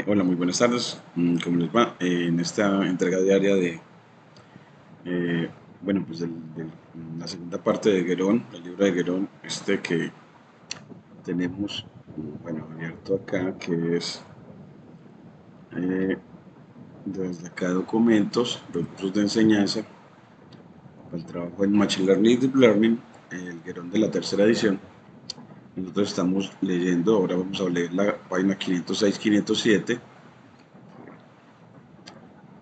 Hola, muy buenas tardes. ¿Cómo les va? En esta entrega diaria eh, pues la segunda parte de Guerón, el libro de Guerón, que tenemos, abierto acá, que es eh, desde acá documentos, recursos de enseñanza, para el trabajo en Machine Learning y Deep Learning, el Guerón de la tercera edición. Nosotros estamos leyendo, ahora vamos a leer la página 506-507,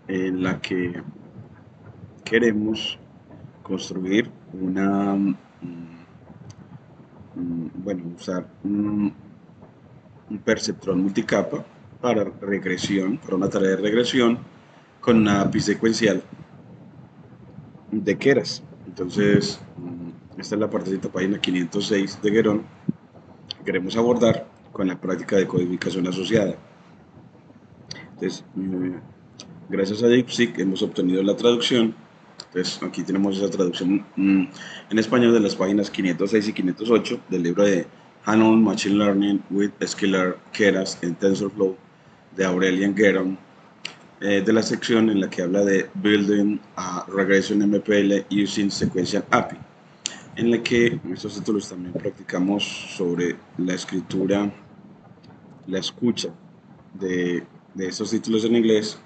en la que queremos construir usar un perceptrón multicapa para regresión, para una tarea de regresión con una API secuencial de Keras. Entonces, esta es la partecita página 506 de Guerón que queremos abordar con la práctica de codificación asociada. Entonces, gracias a DeepSeek hemos obtenido la traducción. Entonces, aquí tenemos esa traducción en español de las páginas 506 y 508 del libro de Hannon Machine Learning with Scalar Keras en TensorFlow de Aurelian Gueron, de la sección en la que habla de Building a Regression MPL Using Sequential API, en la que en estos títulos también practicamos sobre la escritura, la escucha de estos títulos en inglés.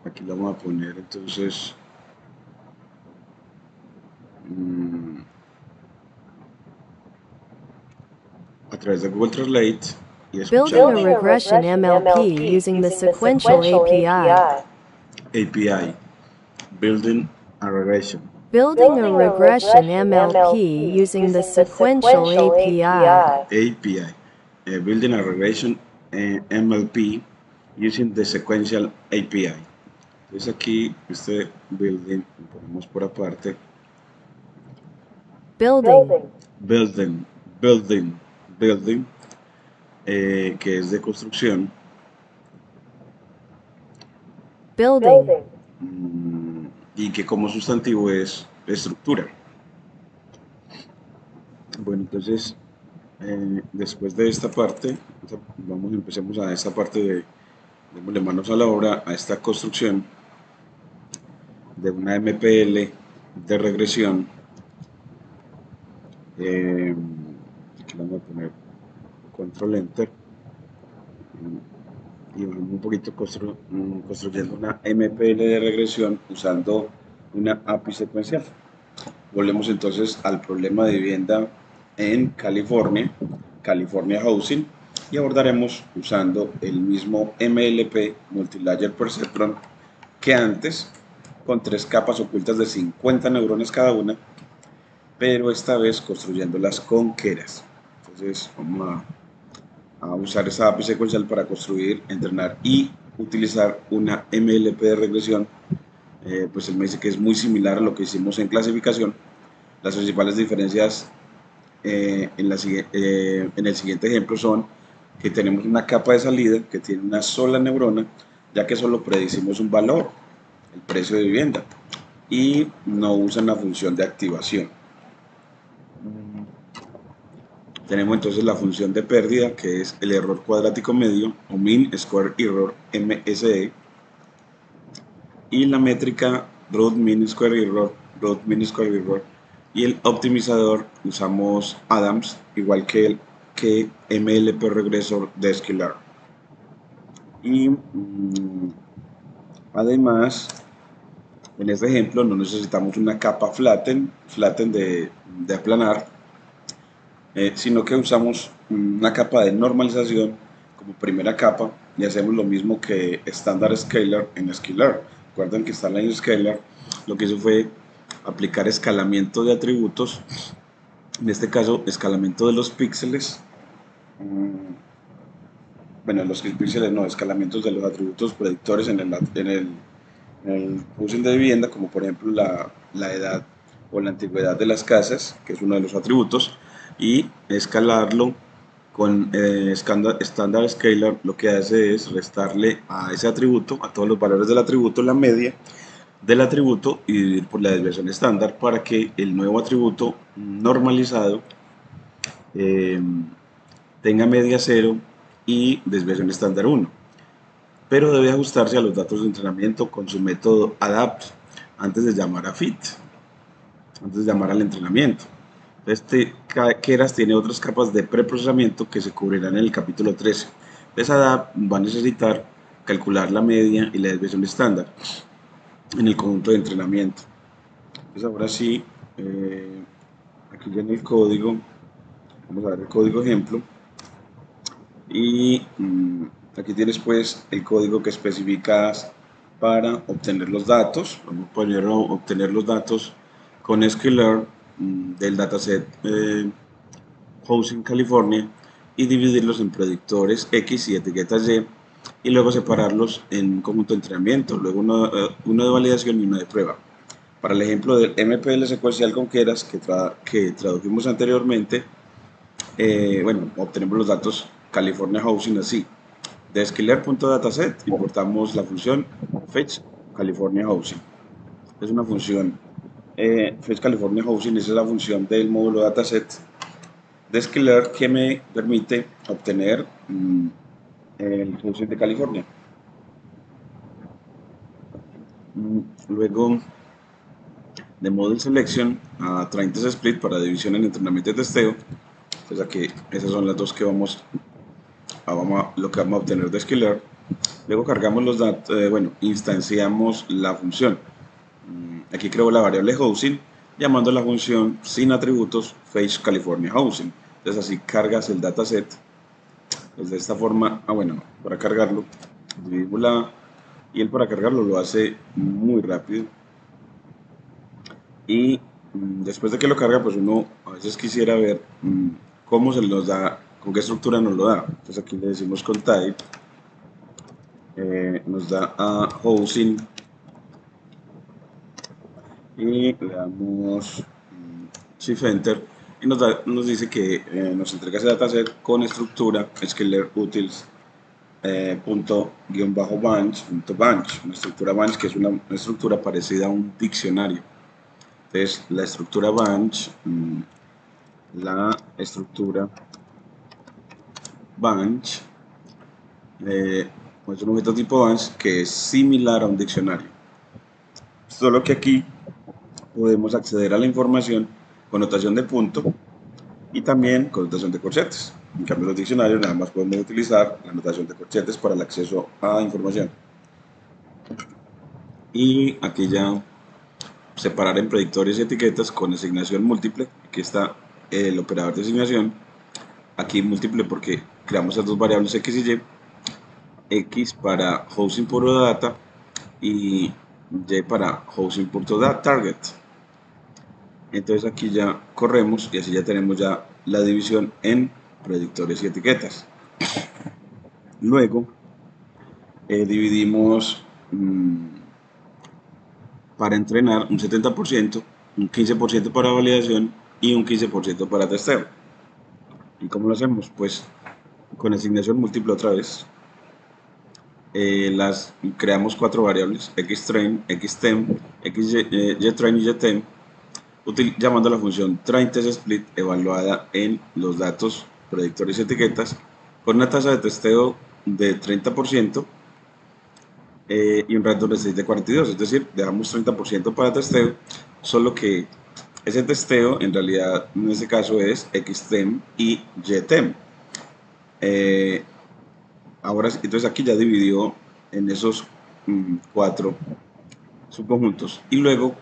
Aquí lo vamos a poner entonces a través de Google Translate y escuchar Building a regression MLP using the sequential API. API, Building a Regression. Building a regression MLP using the sequential API. API, Building a Regression MLP using the Sequential API. Entonces aquí este building lo ponemos por aparte. Building. Building, building, building, que es de construcción. Building. Y que como sustantivo es estructura. Bueno, entonces después de esta parte, empecemos a esta parte de démosle manos a la obra, a esta construcción de una MPL de regresión. Aquí le vamos a poner control enter y vamos un poquito construyendo una MPL de regresión usando una API secuencial. Volvemos entonces al problema de vivienda en California, California Housing, y abordaremos usando el mismo MLP Multilayer Perceptron que antes, con 3 capas ocultas de 50 neurones cada una, pero esta vez construyéndolas con Keras. Entonces vamos a usar esa API secuencial para construir, entrenar y utilizar una MLP de regresión. Pues él me dice que es muy similar a lo que hicimos en clasificación. Las principales diferencias en el siguiente ejemplo son que tenemos una capa de salida que tiene una sola neurona, ya que solo predicimos un valor, el precio de vivienda, y no usan la función de activación. Tenemos entonces la función de pérdida, que es el error cuadrático medio, o Mean Square Error, MSE, y la métrica Root Mean Square Error, y el optimizador usamos Adams, igual que MLP Regresor de Scalar. Y además, en este ejemplo no necesitamos una capa flatten de aplanar, sino que usamos una capa de normalización como primera capa y hacemos lo mismo que Standard Scalar en Scalar. Recuerden que Standard Scalar lo que hizo fue aplicar escalamiento de atributos, en este caso escalamiento de los píxeles, los píxeles no, escalamientos de los atributos predictores en el housing de vivienda, como por ejemplo la edad o la antigüedad de las casas, que es uno de los atributos, y escalarlo con Standard Scalar. Lo que hace es restarle a ese atributo, a todos los valores del atributo, la media del atributo y dividir por la desviación estándar para que el nuevo atributo normalizado tenga media cero y desviación estándar 1, pero debe ajustarse a los datos de entrenamiento con su método adapt antes de llamar a fit, antes de llamar al entrenamiento. Este Keras tiene otras capas de preprocesamiento que se cubrirán en el capítulo 13. Entonces adapt va a necesitar calcular la media y la desviación estándar en el conjunto de entrenamiento. Entonces ahora sí, aquí ya en el código, vamos a ver el código ejemplo. Y aquí tienes pues el código que especificas para obtener los datos. Vamos a poner obtener los datos con sklearn del dataset Housing California y dividirlos en predictores X y etiquetas y luego separarlos en un conjunto de entrenamiento, luego uno de validación y uno de prueba. Para el ejemplo del MPL secuencial con Keras que tradujimos anteriormente, bueno, obtenemos los datos California Housing así. De sklearn.dataset importamos la función fetch California Housing. Es una función fetch California Housing, esa es la función del módulo dataset de sklearn que me permite obtener el housing de California. Luego de model selection a trained split para división en entrenamiento y testeo. Entonces aquí esas son las dos que lo que vamos a obtener de sklearn. Luego cargamos los datos, bueno, instanciamos la función. Aquí creo la variable housing llamando la función sin atributos fetch California Housing. Entonces así cargas el dataset. Pues de esta forma, bueno, para cargarlo, dividimos y él para cargarlo lo hace muy rápido. Y después de que lo carga, pues uno a veces quisiera ver cómo se nos da, con qué estructura nos lo da. Entonces aquí le decimos con type, nos da a housing y le damos shift enter y nos dice que nos entrega ese dataset con estructura sklearn utils bunch, una estructura bunch que es una estructura parecida a un diccionario. Entonces la estructura bunch es un objeto tipo bunch que es similar a un diccionario, solo que aquí podemos acceder a la información con notación de punto y también con notación de corchetes. En cambio, los diccionarios nada más podemos utilizar la notación de corchetes para el acceso a información. Y aquí ya separar en predictores y etiquetas con asignación múltiple. Aquí está el operador de asignación. Aquí múltiple porque creamos las dos variables X y Y. X para housing puro data y Y para housing punto target. Entonces aquí ya corremos y así ya tenemos ya la división en predictores y etiquetas. Luego dividimos para entrenar un 70%, un 15% para validación y un 15% para testeo. ¿Y cómo lo hacemos? Pues con asignación múltiple otra vez. Creamos 4 variables, xtrain, xtem, ytrain y ytem, llamando la función trainTestSplit evaluada en los datos predictores y etiquetas con una tasa de testeo de 30% y un random state de 42, es decir, dejamos 30% para testeo, solo que ese testeo en realidad en este caso es xtem y ytem. Ahora, entonces aquí ya dividió en esos 4 subconjuntos y luego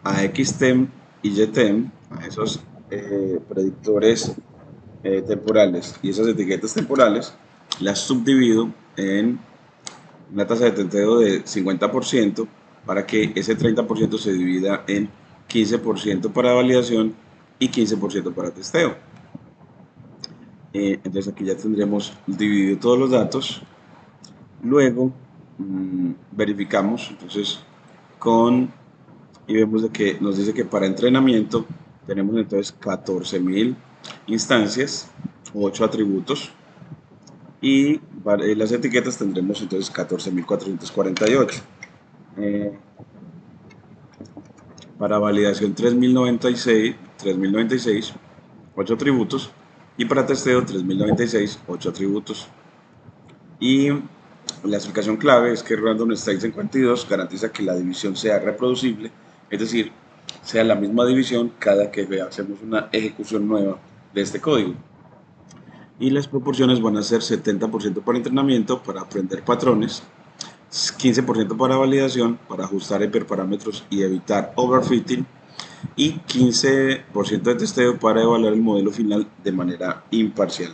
a xtem y ytem, a esos predictores temporales y esas etiquetas temporales, las subdivido en una tasa de testeo de 50% para que ese 30% se divida en 15% para validación y 15% para testeo. Entonces aquí ya tendremos dividido todos los datos. Luego verificamos entonces y vemos de que nos dice que para entrenamiento tenemos entonces 14.000 instancias, 8 atributos y para las etiquetas tendremos entonces 14.448. Para validación 3.096, 8 atributos y para testeo 3.096, 8 atributos. Y la explicación clave es que Random State en 42 garantiza que la división sea reproducible, es decir, sea la misma división cada que hacemos una ejecución nueva de este código. Y las proporciones van a ser 70% para entrenamiento, para aprender patrones, 15% para validación, para ajustar hiperparámetros y evitar overfitting, y 15% de testeo para evaluar el modelo final de manera imparcial.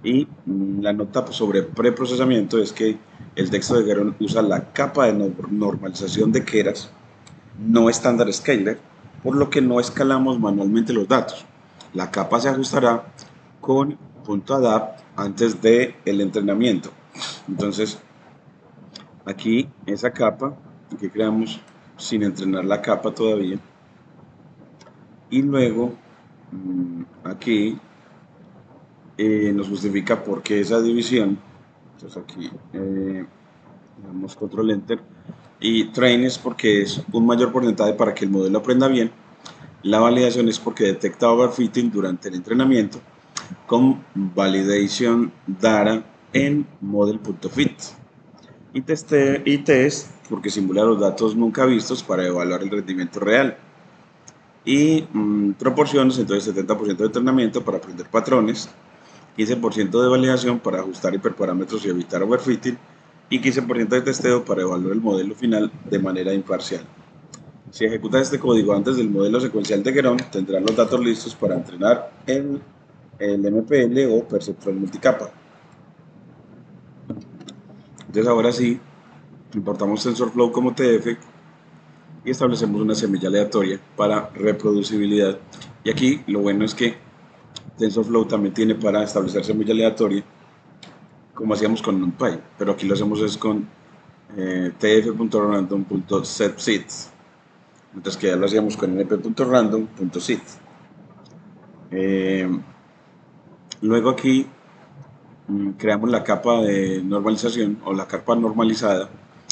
Y la nota sobre preprocesamiento es que el texto de Geron usa la capa de normalización de Keras, no estándar scaler, por lo que no escalamos manualmente los datos. La capa se ajustará con .adapt antes del entrenamiento. Entonces, aquí esa capa que creamos sin entrenar la capa todavía. Y luego, aquí nos justifica por qué esa división. Entonces aquí damos control enter, y train es porque es un mayor porcentaje para que el modelo aprenda bien. La validación es porque detecta overfitting durante el entrenamiento con validation data en model.fit, y test porque simula los datos nunca vistos para evaluar el rendimiento real. Y proporciones, entonces 70% de entrenamiento para aprender patrones, 15% de validación para ajustar hiperparámetros y evitar overfitting, y 15% de testeo para evaluar el modelo final de manera imparcial. Si ejecutas este código antes del modelo secuencial de Geron, tendrán los datos listos para entrenar el MPL o perceptrón multicapa. Entonces ahora sí, importamos TensorFlow como TF y establecemos una semilla aleatoria para reproducibilidad. Y aquí lo bueno es que TensorFlow también tiene para establecer semilla aleatoria, como hacíamos con NumPy, pero aquí lo hacemos es con tf.random.setSeeds, mientras que ya lo hacíamos con np.random.seed. Luego aquí creamos la capa de normalización o la capa normalizada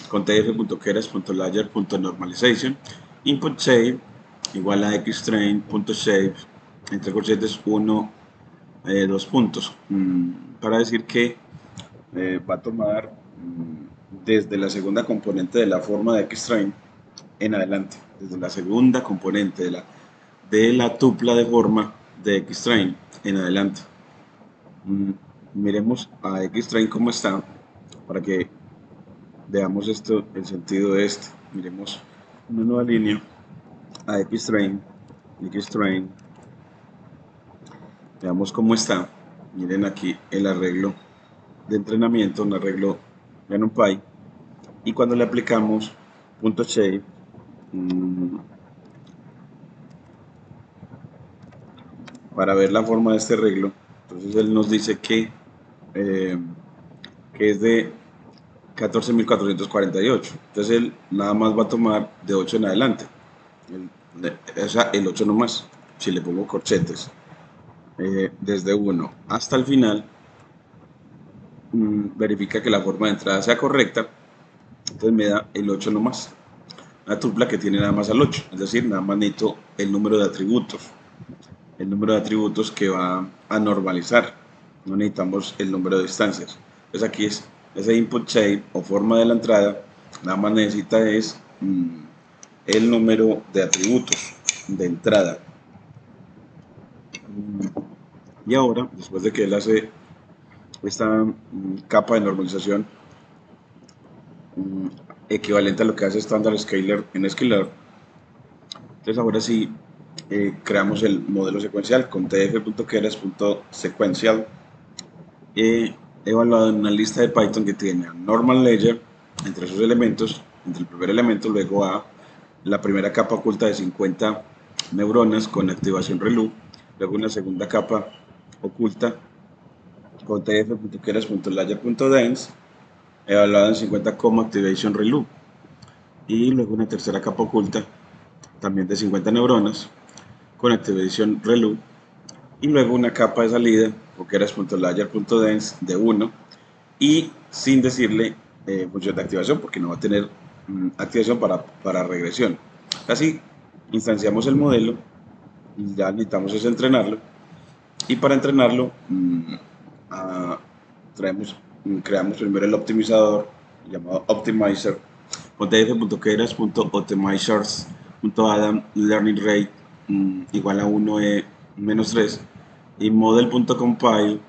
con tf.keras.layer.normalization, input shape igual a xtrain.shape entre corchetes 1, 2 puntos, para decir que va a tomar desde la segunda componente de la forma de xtrain en adelante, desde la segunda componente de la tupla de forma de xtrain en adelante. Miremos a xtrain cómo está para que veamos esto, el sentido de esto. Miremos una nueva línea a xtrain, veamos cómo está. Miren aquí el arreglo de entrenamiento, un arreglo de NumPy, y cuando le aplicamos .shape, para ver la forma de este arreglo, entonces él nos dice que es de 14.448. Entonces él nada más va a tomar de 8 en adelante, o sea, el 8 nomás, si le pongo corchetes, desde 1 hasta el final. Verifica que la forma de entrada sea correcta, entonces me da el 8 nomás, una tupla que tiene nada más al 8, es decir, nada más necesito el número de atributos, que va a normalizar, no necesitamos el número de instancias. Entonces aquí es ese input shape o forma de la entrada, nada más necesita es el número de atributos de entrada. Y ahora, después de que él hace esta capa de normalización equivalente a lo que hace Standard Scaler en Scalar, entonces ahora sí creamos el modelo secuencial con tf.keras.sequential, evaluado en una lista de Python que tiene a normal layer entre sus elementos, entre el primer elemento, luego a la primera capa oculta de 50 neuronas con activación ReLU, luego una segunda capa oculta con tf.keras.layer.dense, evaluada en 50 como activation ReLU, y luego una tercera capa oculta también de 50 neuronas con activation ReLU, y luego una capa de salida o keras.layer.dense de 1, y sin decirle función de activación porque no va a tener activación para regresión. Así instanciamos el modelo y ya necesitamos es entrenarlo, y para entrenarlo traemos creamos primero el optimizador llamado optimizer, .if.keras.optimizers.adam learning rate igual a 1 e menos 3 y model.compile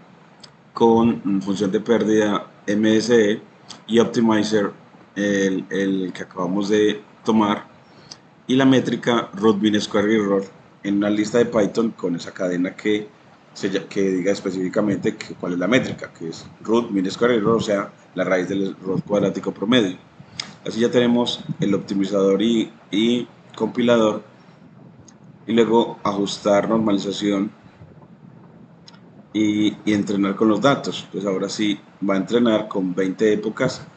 con función de pérdida MSE y optimizer el que acabamos de tomar y la métrica root mean square error en una lista de Python con esa cadena que diga específicamente cuál es la métrica, que es root mean square error, o sea, la raíz del error cuadrático promedio. Así ya tenemos el optimizador y compilador, y luego ajustar normalización y entrenar con los datos. Entonces ahora sí va a entrenar con 20 épocas.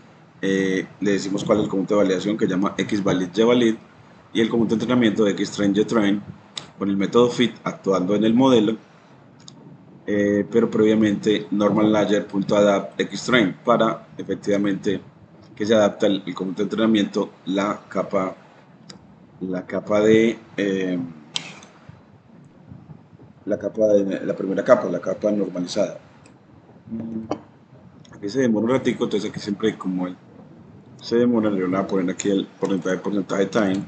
Le decimos cuál es el conjunto de validación que llama xvalid yvalid y el conjunto de entrenamiento de xtrain ytrain con el método fit actuando en el modelo, pero previamente normal layer.adapt xtrain para efectivamente que se adapta el conjunto de entrenamiento la capa de la primera capa, la capa normalizada. Aquí se demora un ratico, entonces aquí siempre como se demora, le voy a poner aquí el porcentaje time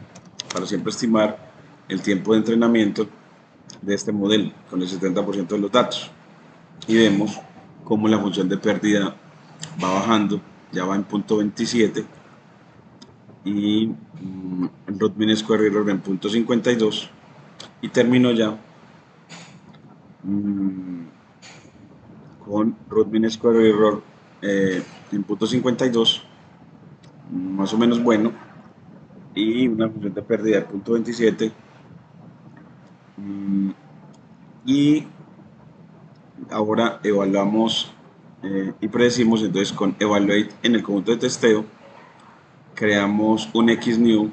para siempre estimar el tiempo de entrenamiento de este modelo con el 70% de los datos. Y vemos cómo la función de pérdida va bajando, ya va en punto 27 y el root mean square error en punto 52 y termino ya con root mean square error en punto 52 más o menos bueno y una función de pérdida de punto 27 y ahora evaluamos y predecimos. Entonces con evaluate en el conjunto de testeo creamos un xnew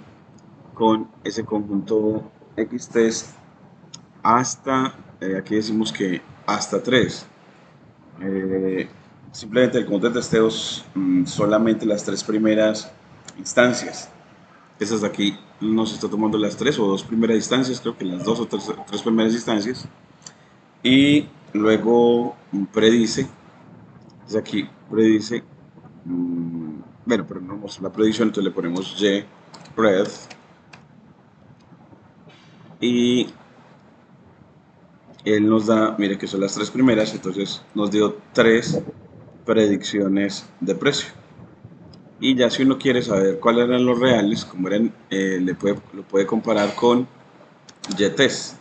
con ese conjunto xtest hasta aquí decimos que hasta 3. Simplemente el conjunto de testeos solamente las 3 primeras instancias. Esas de aquí nos está tomando las 3 o 2 primeras instancias, creo que las 2 o 3 primeras instancias. Y luego predice, entonces aquí predice, bueno, pero no vamos a la predicción, entonces le ponemos y red y él nos da, mire que son las 3 primeras, entonces nos dio 3 predicciones de precio. Y ya si uno quiere saber cuáles eran los reales, como eran, lo puede comparar con YTEST.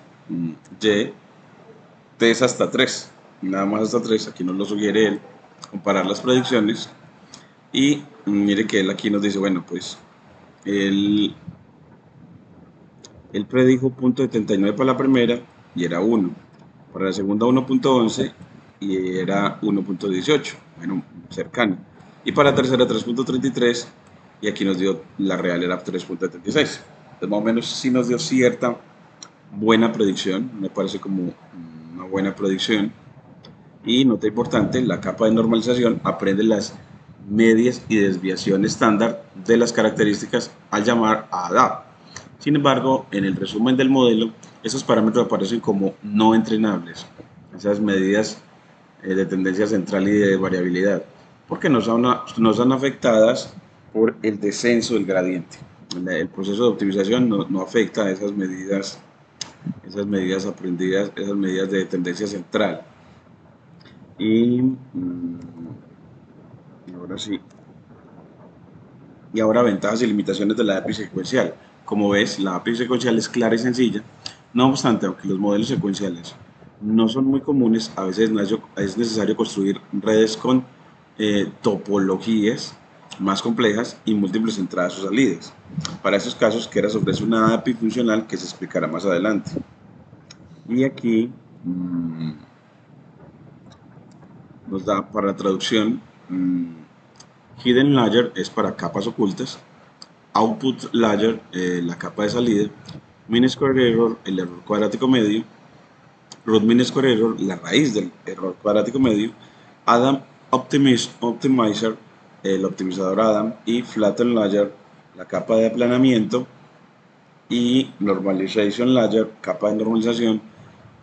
YTEST hasta 3, nada más hasta 3, aquí nos lo sugiere él, comparar las predicciones. Y mire que él aquí nos dice, bueno, pues él predijo .79 para la primera y era 1, para la segunda 1.11 y era 1.18, bueno, cercano, y para la tercera 3.33 y aquí nos dio, la real era 3.76, entonces más o menos sí nos dio cierta buena predicción, me parece como una buena predicción. Y nota importante, la capa de normalización aprende las medias y desviación estándar de las características al llamar a adapt. Sin embargo, en el resumen del modelo, esos parámetros aparecen como no entrenables, esas medidas de tendencia central y de variabilidad, porque no son afectadas por el descenso del gradiente. El proceso de optimización no afecta a esas medidas aprendidas, esas medidas de tendencia central. Y ahora sí. Y ahora ventajas y limitaciones de la API secuencial. Como ves, la API secuencial es clara y sencilla. No obstante, aunque los modelos secuenciales no son muy comunes, a veces es necesario construir redes con topologías más complejas y múltiples entradas o salidas. Para esos casos, Keras ofrece una API funcional que se explicará más adelante. Y aquí nos da para la traducción, hidden layer es para capas ocultas, output layer, la capa de salida, mean square error, el error cuadrático medio, root mean square error, la raíz del error cuadrático medio, Adam optimizer, el optimizador Adam, y flatten layer, la capa de aplanamiento, y normalization layer, capa de normalización,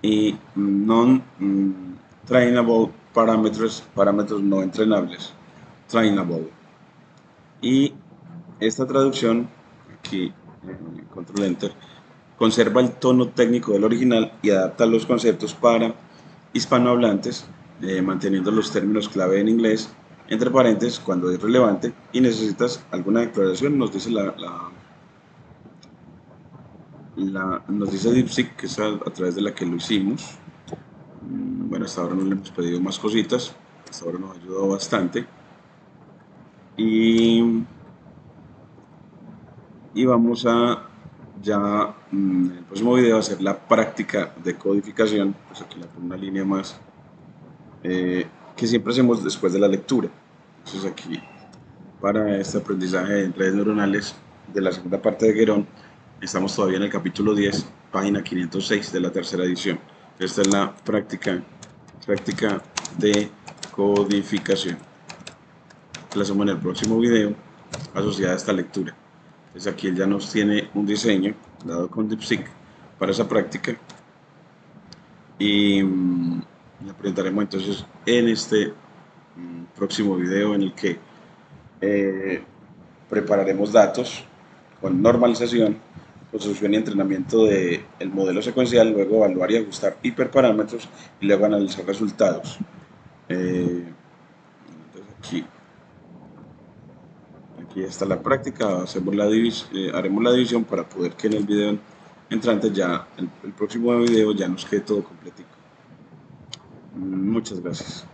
y non trainable parámetros no entrenables. trainable. Y esta traducción, aquí, control enter, conserva el tono técnico del original y adapta los conceptos para hispanohablantes, manteniendo los términos clave en inglés, entre paréntesis, cuando es relevante y necesitas alguna declaración, nos dice nos dice DeepSeek, que es a través de la que lo hicimos. Bueno, hasta ahora no le hemos pedido más cositas, hasta ahora nos ha ayudado bastante. Y vamos a ya en el próximo video hacer la práctica de codificación, pues aquí le pongo una línea más, que siempre hacemos después de la lectura. Entonces aquí, para este aprendizaje en redes neuronales de la segunda parte de Guerón, estamos todavía en el capítulo 10, página 506 de la tercera edición. Esta es la práctica de codificación. La hacemos en el próximo video asociada a esta lectura. Entonces aquí él ya nos tiene un diseño dado con DeepSeek para esa práctica y la presentaremos entonces en este próximo video, en el que prepararemos datos con normalización, construcción y entrenamiento del modelo secuencial, luego evaluar y ajustar hiperparámetros y luego analizar resultados. Entonces aquí está la práctica, haremos la división para poder que en el video entrante ya, el próximo video ya nos quede todo completico. Muchas gracias.